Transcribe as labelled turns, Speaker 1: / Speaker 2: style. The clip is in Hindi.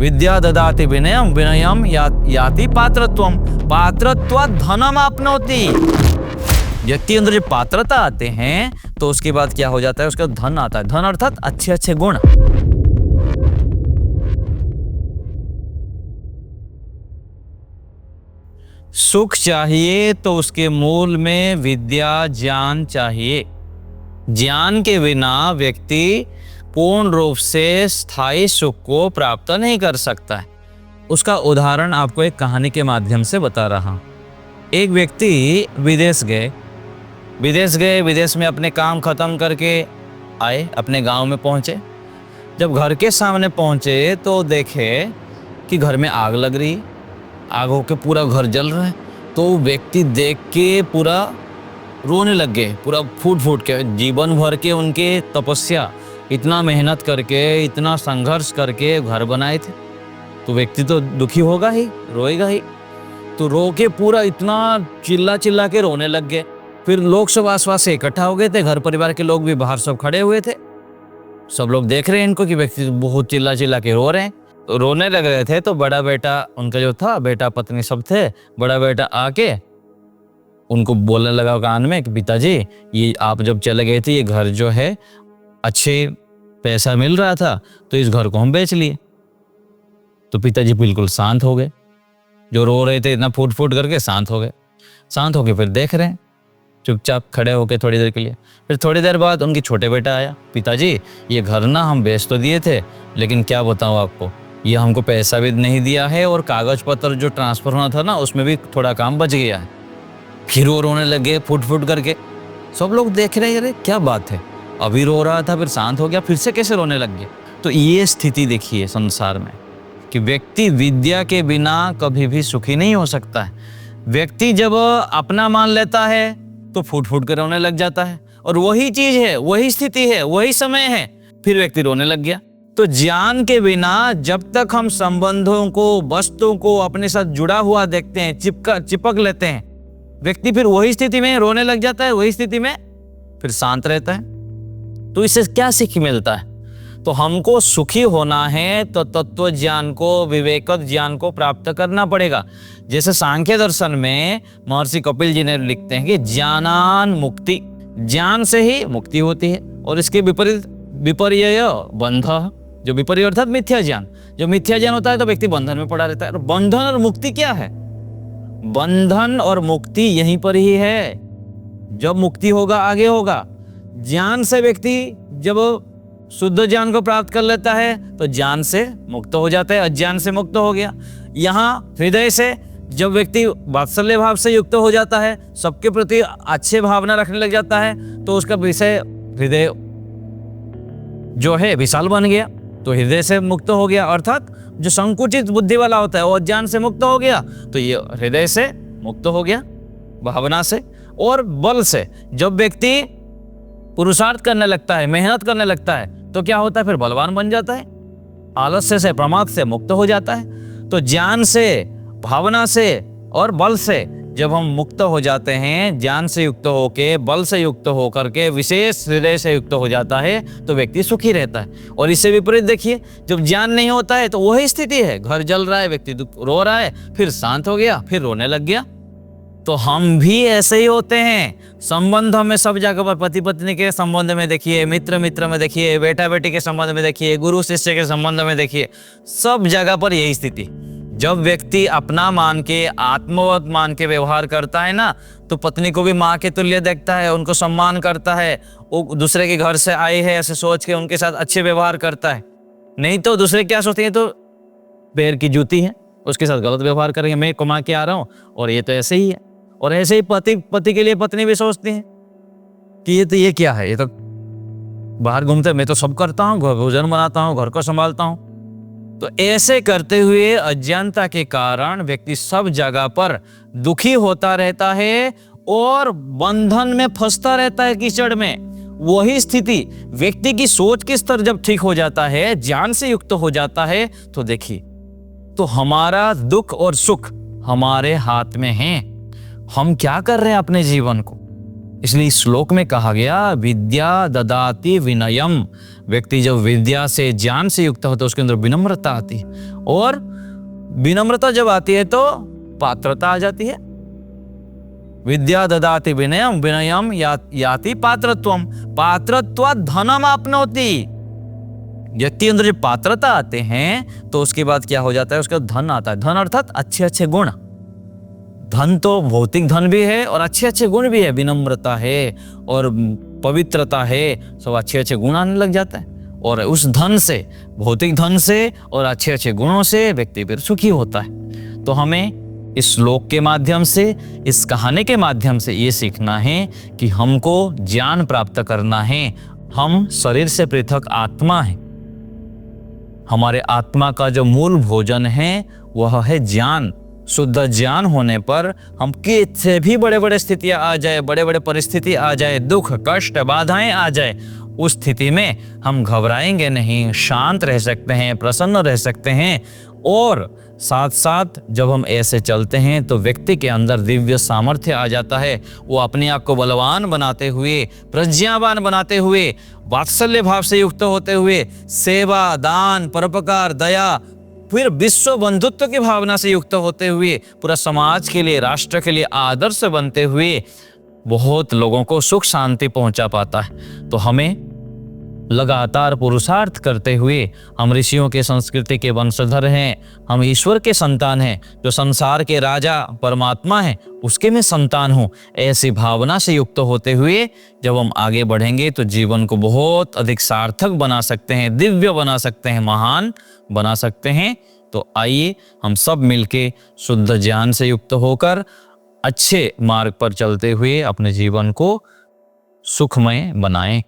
Speaker 1: विद्या ददाति विनयम विनयम याति पात्रत्वम पात्रत्वात् धनम आपनोति। व्यक्ति अंदर जब पात्रता आते हैं तो उसके बाद क्या हो जाता है, उसका धन आता है। धन अर्थात अच्छे अच्छे गुण। सुख चाहिए तो उसके मूल में विद्या ज्ञान चाहिए। ज्ञान के बिना व्यक्ति पूर्ण रूप से स्थायी सुख को प्राप्त नहीं कर सकता है। उसका उदाहरण आपको एक कहानी के माध्यम से बता रहा हूं। एक व्यक्ति विदेश गए, विदेश में अपने काम खत्म करके आए, अपने गांव में पहुंचे। जब घर के सामने पहुंचे तो देखे कि घर में आग लग रही, आग होके पूरा घर जल रहा है। तो व्यक्ति देख के पूरा रोने लग गए, पूरा फूट फूट के। जीवन भर के उनके तपस्या, इतना मेहनत करके, इतना संघर्ष करके घर बनाए थे, तो व्यक्ति तो दुखी होगा ही, रोएगा ही। तो रो के पूरा इतना चिल्ला चिल्ला के रोने लग गए। फिर लोग सब आसपास से इकट्ठा हो गए थे, घर परिवार के लोग भी बाहर सब खड़े हुए थे। सब लोग देख रहे हैं इनको कि व्यक्ति बहुत चिल्ला चिल्ला के रो रहे हैं। तो रोने लग रहे थे तो बड़ा बेटा उनका जो था, बेटा पत्नी सब थे, बड़ा बेटा आके उनको बोलने लगा कान में कि पिताजी, ये आप जब चले गए थे, ये घर जो है अच्छे पैसा मिल रहा था तो इस घर को हम बेच लिए। तो पिताजी बिल्कुल शांत हो गए, जो रो रहे थे इतना फूट फूट करके शांत हो गए। शांत होके फिर देख रहे हैं चुपचाप खड़े होके थोड़ी देर के लिए। फिर थोड़ी देर बाद उनकी छोटे बेटा आया, पिताजी ये घर ना हम बेच तो दिए थे, लेकिन क्या बताऊँ आपको, ये हमको पैसा भी नहीं दिया है और कागज पत्र जो ट्रांसफर होना था ना उसमें भी थोड़ा काम बच गया है। फिर वो रोने लगे फुट फुट करके। सब लोग देख रहे हैं, अरे क्या बात है, अभी रो रहा था फिर शांत हो गया, फिर से कैसे रोने लग गया। तो ये स्थिति देखिए संसार में कि व्यक्ति विद्या के बिना कभी भी सुखी नहीं हो सकता है। व्यक्ति जब अपना मान लेता है तो फूट फूट कर रोने लग जाता है, और वही चीज है, वही स्थिति है, वही समय है, फिर व्यक्ति रोने लग गया। तो ज्ञान के बिना जब तक हम संबंधों को, वस्तुओं को अपने साथ जुड़ा हुआ देखते हैं, चिपक लेते हैं, व्यक्ति फिर वही स्थिति में रोने लग जाता है, वही स्थिति में फिर शांत रहता है। तो इससे क्या सीख मिलता है? तो हमको सुखी होना है तो तत्व ज्ञान को, विवेकत ज्ञान को प्राप्त करना पड़ेगा। जैसे सांख्य दर्शन में महर्षि कपिल जी ने लिखते हैं कि ज्ञानान मुक्ति, ज्ञान से ही मुक्ति होती है, और इसके विपरीत विपर्यय बंध, जो विपर्यय अर्थात मिथ्या ज्ञान, जो मिथ्या ज्ञान होता है तो व्यक्ति बंधन में पड़ा रहता है। बंधन और मुक्ति क्या है? बंधन और मुक्ति यहीं पर ही है। जब मुक्ति होगा आगे होगा। ज्ञान से व्यक्ति जब शुद्ध ज्ञान को प्राप्त कर लेता है तो ज्ञान से मुक्त हो जाता है, अज्ञान से मुक्त हो गया। यहाँ हृदय से जब व्यक्ति वात्सल्य भाव से युक्त हो जाता है, सबके प्रति अच्छे भावना रखने लग जाता है, तो उसका विषय हृदय जो है विशाल बन गया, तो हृदय से मुक्त हो गया। अर्थात जो संकुचित बुद्धि वाला होता है वो अज्ञान से मुक्त हो गया, तो ये हृदय से मुक्त हो गया, भावना से। और बल से जब व्यक्ति पुरुषार्थ करने लगता है, मेहनत करने लगता है, तो क्या होता है? फिर बलवान बन जाता है, आलस्य से, प्रमाद से मुक्त हो जाता है। तो ज्ञान से, भावना से और बल से जब हम मुक्त हो जाते हैं, ज्ञान से युक्त होके, बल से युक्त होकर के, विशेष हृदय से युक्त हो जाता है, तो व्यक्ति सुखी रहता है। और इससे विपरीत देखिए, जब ज्ञान नहीं होता है तो वही स्थिति है, घर जल रहा है, व्यक्ति रो रहा है, फिर शांत हो गया, फिर रोने लग गया। तो हम भी ऐसे ही होते हैं। संबंधों में सब जगह पर, पति पत्नी के संबंध में देखिए, मित्र मित्र में देखिए, बेटा बेटी के संबंध में देखिए, गुरु शिष्य के संबंध में देखिए, सब जगह पर यही स्थिति। जब व्यक्ति अपना मान के, आत्मवत मान के व्यवहार करता है ना, तो पत्नी को भी माँ के तुल्य देखता है, उनको सम्मान करता है, वो दूसरे के घर से आए हैं ऐसे सोच के उनके साथ अच्छे व्यवहार करता है। नहीं तो दूसरे क्या सोचते हैं, तो पैर की जूती है, उसके साथ गलत व्यवहार करेंगे, मैं कमा के आ रहा हूँ और ये तो ऐसे ही है। और ऐसे ही पति के लिए पत्नी भी सोचती है कि ये क्या है, ये तो बाहर घूमते, मैं तो सब करता हूँ, भोजन बनाता हूँ, घर को संभालता हूँ। तो ऐसे करते हुए अज्ञानता के कारण व्यक्ति सब जगह पर दुखी होता रहता है और बंधन में फंसता रहता है, कीचड़ में। वही स्थिति व्यक्ति की सोच के स्तर जब ठीक हो जाता है, ज्ञान से युक्त हो जाता है, तो देखिए, तो हमारा दुख और सुख हमारे हाथ में है। हम क्या कर रहे हैं अपने जीवन को, इसलिए इस श्लोक में कहा गया विद्या ददाति विनयम। व्यक्ति जब विद्या से ज्ञान से युक्त होता है उसके अंदर विनम्रता आती है, और विनम्रता जब आती है तो पात्रता आ जाती है। विद्या ददाति विनयम विनयम याति पात्रत्वम पात्रत्वात् धनम आपनोति। व्यक्ति अंदर जब पात्रता आते हैं तो उसके बाद क्या हो जाता है, उसका धन आता है। धन अर्थात अच्छे अच्छे गुण। धन तो भौतिक धन भी है और अच्छे अच्छे गुण भी है। विनम्रता है और पवित्रता है, सब अच्छे अच्छे गुण आने लग जाता है। और उस धन से, भौतिक धन से और अच्छे अच्छे गुणों से व्यक्ति फिर सुखी होता है। तो हमें इस श्लोक के माध्यम से, इस कहानी के माध्यम से ये सीखना है कि हमको ज्ञान प्राप्त करना है। हम शरीर से पृथक आत्मा है। हमारे आत्मा का जो मूल भोजन है वह है ज्ञान। शुद्ध ज्ञान होने पर हम कितने भी बड़े बड़े स्थितियां आ जाए, बड़े बड़े परिस्थिति आ जाए, दुख कष्ट बाधाएं आ जाए, उस स्थिति में हम घबराएंगे नहीं, शांत रह सकते हैं, प्रसन्न रह सकते हैं। और साथ साथ जब हम ऐसे चलते हैं तो व्यक्ति के अंदर दिव्य सामर्थ्य आ जाता है। वो अपने आप को बलवान बनाते हुए, प्रज्ञावान बनाते हुए, वात्सल्य भाव से युक्त होते हुए, सेवा, दान, परोपकार, दया, फिर विश्व बंधुत्व की भावना से युक्त होते हुए, पूरा समाज के लिए, राष्ट्र के लिए आदर्श बनते हुए बहुत लोगों को सुख शांति पहुंचा पाता है। तो हमें लगातार पुरुषार्थ करते हुए, हम ऋषियों के संस्कृति के वंशधर हैं, हम ईश्वर के संतान हैं, जो संसार के राजा परमात्मा है उसके मैं संतान हूँ, ऐसी भावना से युक्त होते हुए जब हम आगे बढ़ेंगे तो जीवन को बहुत अधिक सार्थक बना सकते हैं, दिव्य बना सकते हैं, महान बना सकते हैं। तो आइए हम सब मिलके शुद्ध ज्ञान से युक्त होकर अच्छे मार्ग पर चलते हुए अपने जीवन को सुखमय बनाएं।